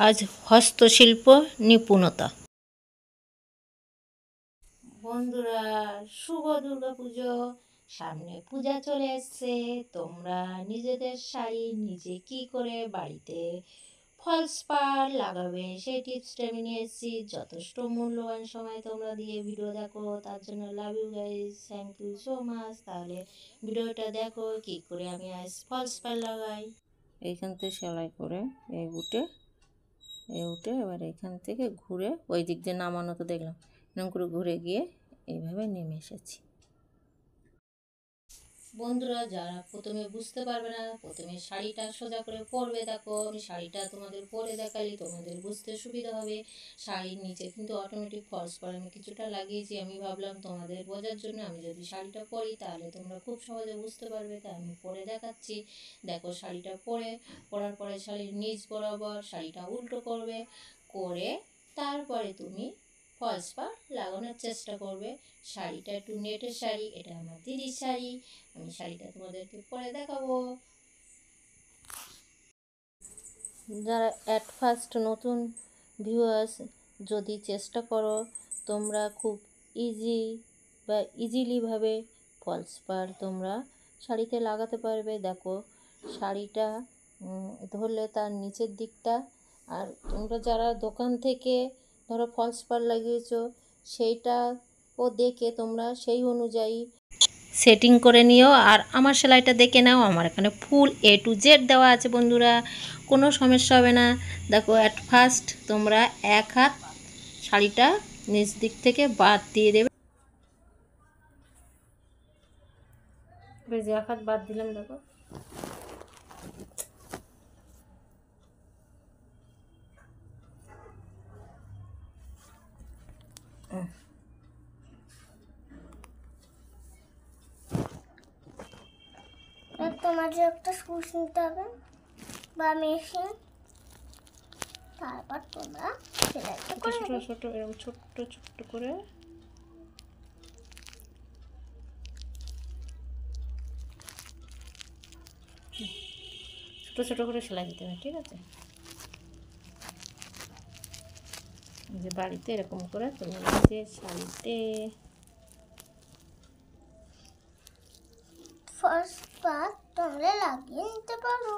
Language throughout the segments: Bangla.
আজ হস্তশিল্প নিপুণতা। বন্ধুরা, শুভ দুর্গা পুজো। সামনে পূজা চলে এসছে। তোমরা নিজেদের শাড়ি নিজে কি করে বাড়িতে ফলস পাড় লাগাবে সেই টিপসটা আমি নিয়ে এসেছি। যথেষ্ট মূল্যবান সময় তোমরা দিয়ে ভিডিও দেখো, তার জন্য love you guys, thank you so much. তাহলে ভিডিওটা দেখো কি করে আমি আজ ফলস পাড় লাগাই। এইখান থেকে সেলাই করে এই উঠে এবার এখান থেকে ঘুরে ওই দিক দিয়ে নামানো তো দেখলাম, এরকম করে ঘুরে গিয়ে এইভাবে নেমে এসেছি। বন্ধুরা, যারা প্রথমে বুঝতে পারবে না, প্রথমে শাড়িটা সোজা করে পরবে। দেখো আমি শাড়িটা তোমাদের পরে দেখালি, তোমাদের বুঝতে সুবিধা হবে। শাড়ির নিচে কিন্তু অটোমেটিক ফলস পাড় আমি কিছুটা লাগিয়েছি। আমি ভাবলাম তোমাদের বোঝার জন্য আমি যদি শাড়িটা পরি তাহলে তোমরা খুব সহজে বুঝতে পারবে, তাই আমি পরে দেখাচ্ছি। দেখো শাড়িটা পরার পরে শাড়ির নিচ বরাবর শাড়িটা উল্টো করবে, করে তারপরে তুমি ফলস পাড় লাগানোর চেষ্টা করবে। শাড়িটা একটু নেটের শাড়ি, এটা আমার দিদির শাড়ি। আমি শাড়িটা তোমাদেরকে পরে দেখাবো। যারা অ্যাট ফার্স্ট নতুন ভিউয়ার্স, যদি চেষ্টা করো তোমরা খুব ইজিলিভাবে ফলস পাড় তোমরা শাড়িতে লাগাতে পারবে। দেখো শাড়িটা ধরলে তার নিচের দিকটা, আর তোমরা যারা দোকান থেকে ধরো ফলস পাড় লাগিয়েছো সেইটা দেখে তোমরা সেই অনুযায়ী সেটিং করে নিও। আর আমার সেলাইটা দেখে নাও, আমার এখানে ফুল A to Z দেওয়া আছে বন্ধুরা, কোনো সমস্যা হবে না। দেখো অ্যাট ফার্স্ট তোমরা এক হাত শাড়িটা নিচ দিক থেকে বাদ দিয়ে দেবে। বেশ এক হাত বাদ দিলাম। দেখো তোমাদের একটা সুচ নিতে হবে বা মেশিন, তারপর তোমরা সেলাইটা করে ছোট ছোট এরকম ছোট্ট ছোট্ট করে ছোট ছোট করে সেলাই দিতে হবে, ঠিক আছে? যে বাড়িতে এরকম করে তুমি যে শাড়িতে ফার্স্ট পার্ট তোমরা লাগিয়ে নিতে পারো।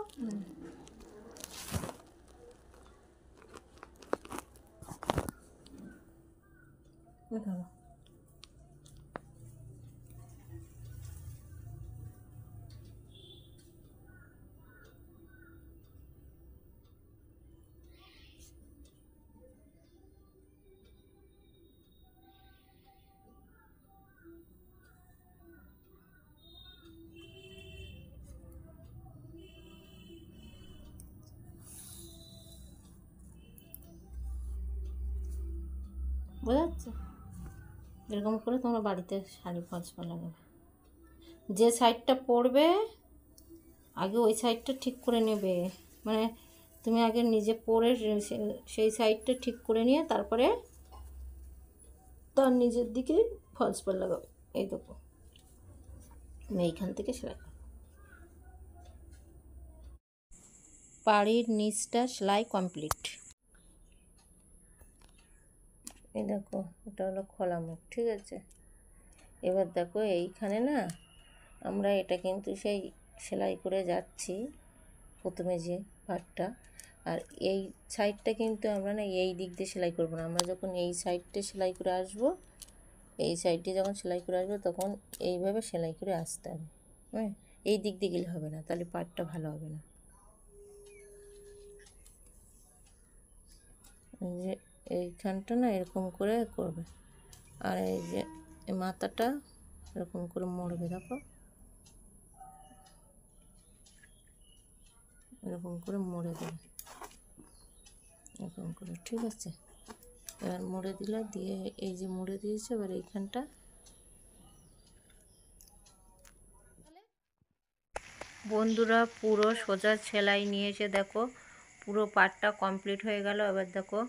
বোঝা যাচ্ছে? এরকম করে তোমরা বাড়িতে শাড়ি ফলস পাড় লাগাবে। যে সাইডটা পরবে আগে ওই সাইডটা ঠিক করে নেবে, মানে তুমি আগে নিজে পরে সেই সাইডটা ঠিক করে নিয়ে তারপরে তার নিজের দিকে ফলস পাড় লাগাবে। এই দেখো আমি এইখান থেকে সেলাই করব। পাড়ির নিচটা সেলাই কমপ্লিট। এই দেখো এটা হলো খোলা মুখ, ঠিক আছে? এবার দেখো এইখানে না আমরা এটা কিন্তু সেই সেলাই করে যাচ্ছি প্রথমে যে পাটটা, আর এই সাইডটা কিন্তু আমরা না এই দিক দিয়ে সেলাই করব না। আমরা যখন এই সাইডটা সেলাই করে আসব, এই সাইডে যখন সেলাই করে আসবো তখন এইভাবে সেলাই করে আসতে হবে। হ্যাঁ, এই দিক দিয়ে গেলে হবে না, তাহলে পাটটা ভালো হবে না। এই যে এইখানটা না এরকম করে করবে, আর এই যে মাথাটা এরকম করে মোড়বে। দেখো এরকম করে মুড়ে দেবে, এরকম করে, ঠিক আছে? এবার মুড়ে দিলে দিয়ে এই যে মুড়ে দিয়েছে, এবার এইখানটা বন্ধুরা পুরো সোজা সেলাই নিয়েছে। দেখো পুরো পাটটা কমপ্লিট হয়ে গেল। এবার দেখো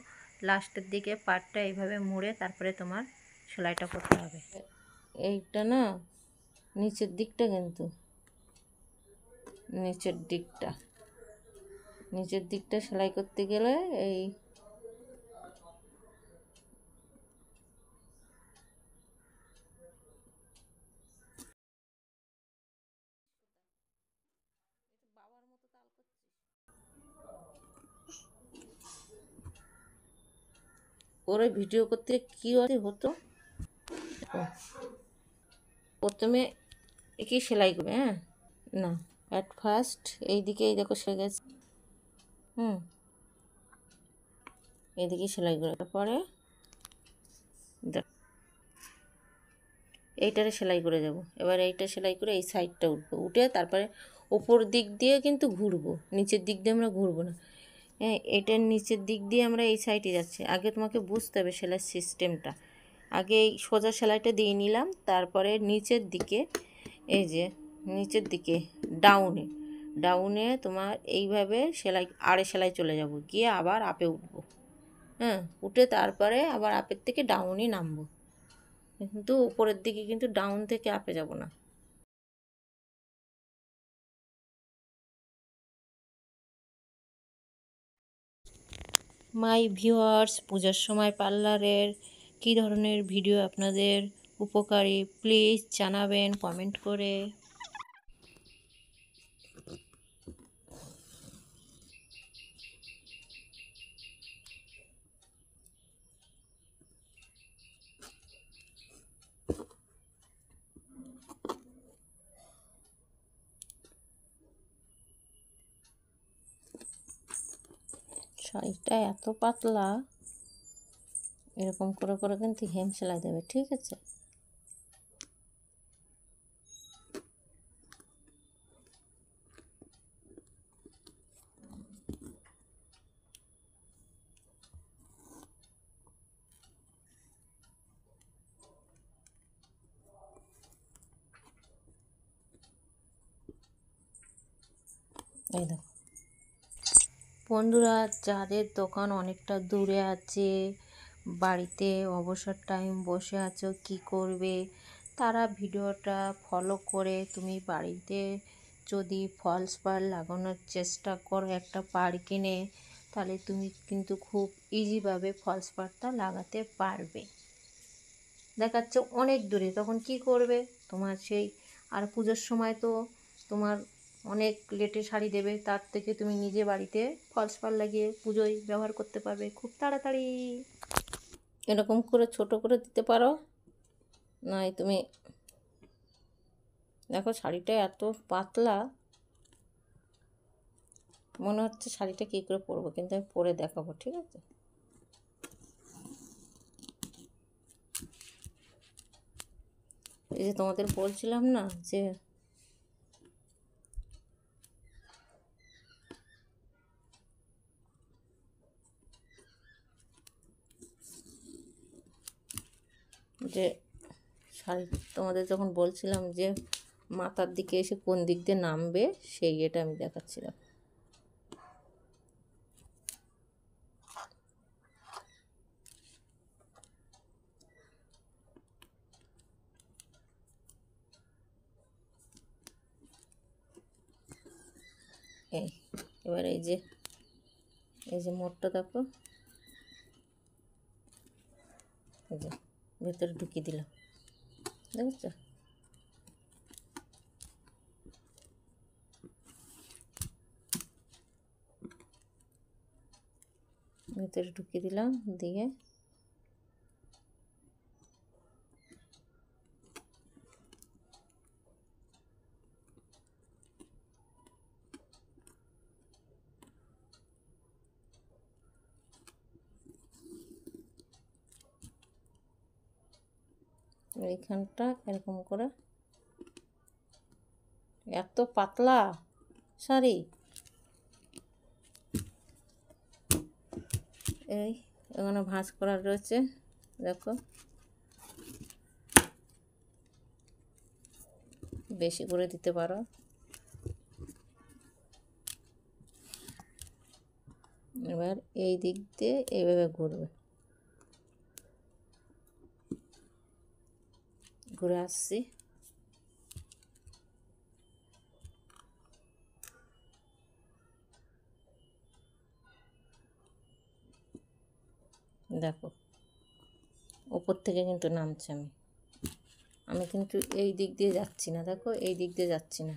লাস্টের দিকে পাটটা এইভাবে মুড়ে তারপরে তোমার সেলাইটা করতে হবে। এইটা না নিচের দিকটা, কিন্তু নিচের নিচের দিকটা সেলাই করতে গেলে এই ওরে ভিডিও করতে কি হতো, প্রথমে একে সেলাই করবে। হ্যাঁ, না, অ্যাট ফার্স্ট এইদিকে এই দেখো সেলাই গেছে, এইদিকে সেলাই করে তারপরে এইটারে সেলাই করে যাব। এবার এইটা সেলাই করে এই সাইডটা উঠবো, উঠে তারপরে ওপর দিক দিয়ে কিন্তু ঘুরবো, নিচের দিক দিয়ে আমরা ঘুরবো না। হ্যাঁ, এটার নিচের দিক দিয়ে আমরা এই সাইডে যাচ্ছি। আগে তোমাকে বুঝতে হবে সেলাইয়ের সিস্টেমটা। আগে এই সোজা সেলাইটা দিয়ে নিলাম, তারপরে নিচের দিকে এই যে নিচের দিকে ডাউনে ডাউনে তোমার এইভাবে সেলাই আড়ে সেলাই চলে যাব, গিয়ে আবার আপে উঠবো। হ্যাঁ, উঠে তারপরে আবার আপের থেকে ডাউনই নামবো, কিন্তু উপরের দিকে কিন্তু ডাউন থেকে আপে যাব না। মাই ভিউয়ার্স, পূজার সময় পার্লারের কী ধরনের ভিডিও আপনাদের উপকারী প্লিজ জানাবেন কমেন্ট করে। শাড়িটা এত পাতলা, এরকম করে করে কিন্তু হেম সেলাই দেবে, ঠিক আছে? এই দেখো বন্ধুরা, যাদের দোকান অনেকটা দূরে আছে, বাড়িতে অবসর টাইম বসে আছো, কি করবে, তারা ভিডিওটা ফলো করে তুমি বাড়িতে যদি ফলস পাড় লাগানোর চেষ্টা করো একটা পাড় কিনে, তাহলে তুমি কিন্তু খুব ইজিভাবে ফলস পাড়টা লাগাতে পারবে। দেখাচ্ছে অনেক দূরে, তখন কি করবে তোমার সেই, আর পুজোর সময় তো তোমার অনেক লেটে শাড়ি দেবে, তার থেকে তুমি নিজে বাড়িতে ফলস পাড় লাগিয়ে পুজোয় ব্যবহার করতে পারবে খুব তাড়াতাড়ি। এরকম করে ছোট করে দিতে পারো, নয় তুমি দেখো শাড়িটা এত পাতলা, মনে হচ্ছে শাড়িটা কী করে পরবো, কিন্তু আমি পরে দেখাবো, ঠিক আছে? এই যে তোমাদের বলছিলাম না যে যে শাড়ি, তোমাদের যখন বলছিলাম যে মাথার দিকে এসে কোন দিক দিয়ে নামবে, সেই এটা আমি দেখাচ্ছিলাম। এই এবার এই যে মোড়টা দেখো, এই যে ভেতরে ঢুকিয়ে দিলাম, দেখছো? ভেতরে ঢুকিয়ে দিলাম, দিয়ে এইখানটা এরকম করে, এত পাতলা শাড়ি, এই এখানে ভাঁজ করা রয়েছে, দেখো বেশি করে দিতে পারো। এবার এই দিক দিয়ে এইভাবে ঘুরবে, ঘুরে আসছি, দেখো ওপর থেকে কিন্তু নামছে। আমি কিন্তু এই দিক দিয়ে যাচ্ছি না, দেখো এই দিক দিয়ে যাচ্ছি না,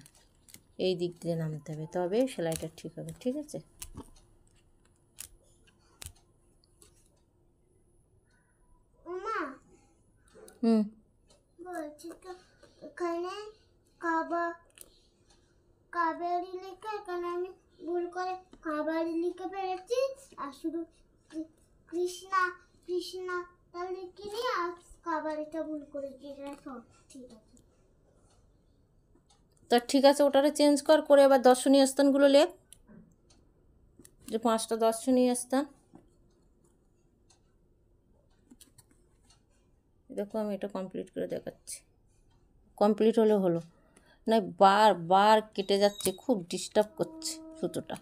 এই দিক দিয়ে নামতে হবে, তবে সেলাইটা ঠিক হবে। ঠিক আছে, মা হুম বলছি তো এখানে কাবেরি লেখা, এখানে আমি ভুল করে কাবারি লিখে ফেলেছি, আর শুধু কৃষ্ণা কৃষ্ণা তা লিখিনি, আর কাবারিটা ভুল করেছি। এটা সব ঠিক আছে। তা ঠিক আছে, ওটারে চেঞ্জ করে এবার দর্শনীয় স্থানগুলো লেখ, যে 5টা দর্শনীয় স্থান। দেখো আমি এটা কমপ্লিট করে দেখাচ্ছি। কমপ্লিট হলো না, বার কেটে যাচ্ছে, খুব ডিস্টার্ব করছে সুতোটা।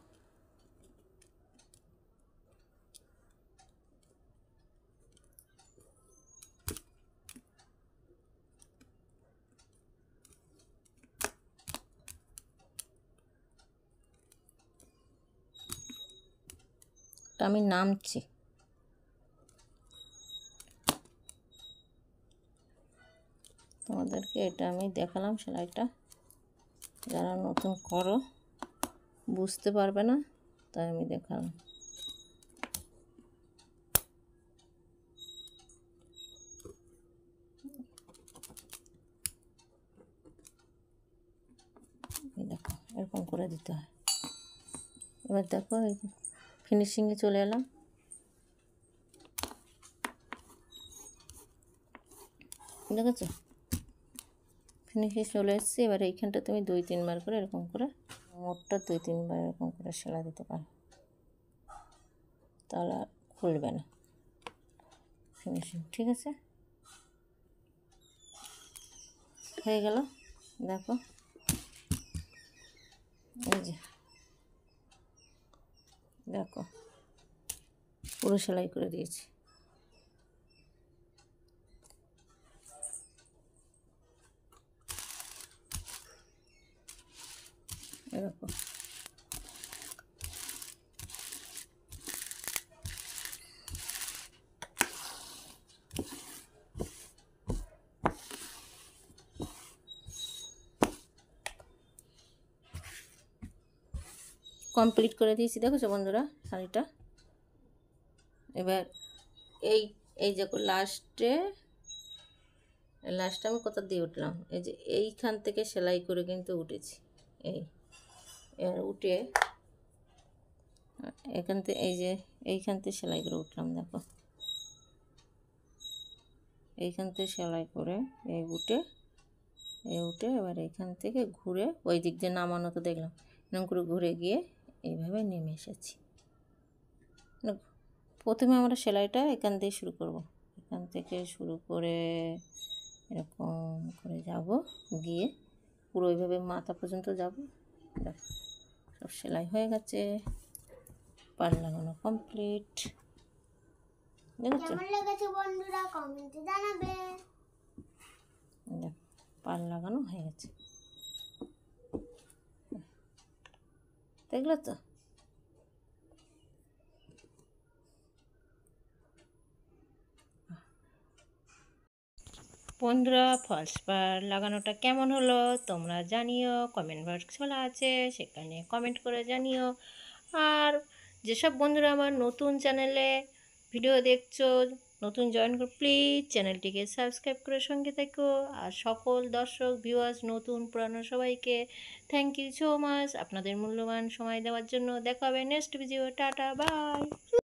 আমি নামছি। তোমাদেরকে এটা আমি দেখালাম সেলাইটা, যারা নতুন করো বুঝতে পারবে না, তাই আমি দেখালাম। দেখো এরকম করে দিতে হয়। এবার দেখো ফিনিশিংয়ে চলে এলাম। দেখেছো ফিনিশিং চলে এসেছি। এবার এইখানটা তুমি 2-3 বার করে এরকম করে, মোটটা 2-3 বার এরকম করে সেলাই দিতে পারো, তাহলে আর খুলবে না ফিনিশিং। ঠিক আছে, হয়ে গেল। দেখো এই যে দেখো পুরো সেলাই করে দিয়েছি। দেখো কমপ্লিট করে দিয়েছি, দেখেছো বন্ধুরা শাড়িটা। এবার এই এই দেখো লাস্টে আমি কোথা দিয়ে উঠলাম, এই যে এইখান থেকে সেলাই করে কিন্তু উঠেছি। এবার উঠে এখান থেকে এই যে এইখান থেকে সেলাই করে উঠলাম। দেখো এইখান থেকে সেলাই করে উঠে এবার এইখান থেকে ঘুরে ওই দিক দিয়ে নামানো তো দেখলাম, এরকম করে ঘুরে গিয়ে এইভাবে নেমে এসেছি। প্রথমে আমরা সেলাইটা এখান থেকে শুরু করব, এখান থেকে শুরু করে এরকম করে যাব, গিয়ে পুরো ওইভাবে মাথা পর্যন্ত যাব। দেখো সব সেলাই হয়ে গেছে, পার লাগানো কমপ্লিট। কেমন লেগেছে বন্ধুরা কমেন্টে জানাবে। দেখো পার লাগানো হয়ে গেছে, দেখলে তো। বন্ধুরা ফলস পার লাগানোটা কেমন হলো তোমরা জানিও, কমেন্ট বক্স খোলা আছে, সেখানে কমেন্ট করে জানিও। আর যেসব বন্ধুরা আমার নতুন চ্যানেলে ভিডিও দেখছো, নতুন জয়েন করো, প্লিজ চ্যানেলটিকে সাবস্ক্রাইব করে সঙ্গে থেকো। আর সকল দর্শক ভিউয়ার্স নতুন পুরানো সবাইকে থ্যাংক ইউ সো মাচ আপনাদের মূল্যবান সময় দেওয়ার জন্য। দেখা হবে নেক্সট ভিডিও। Tata bye.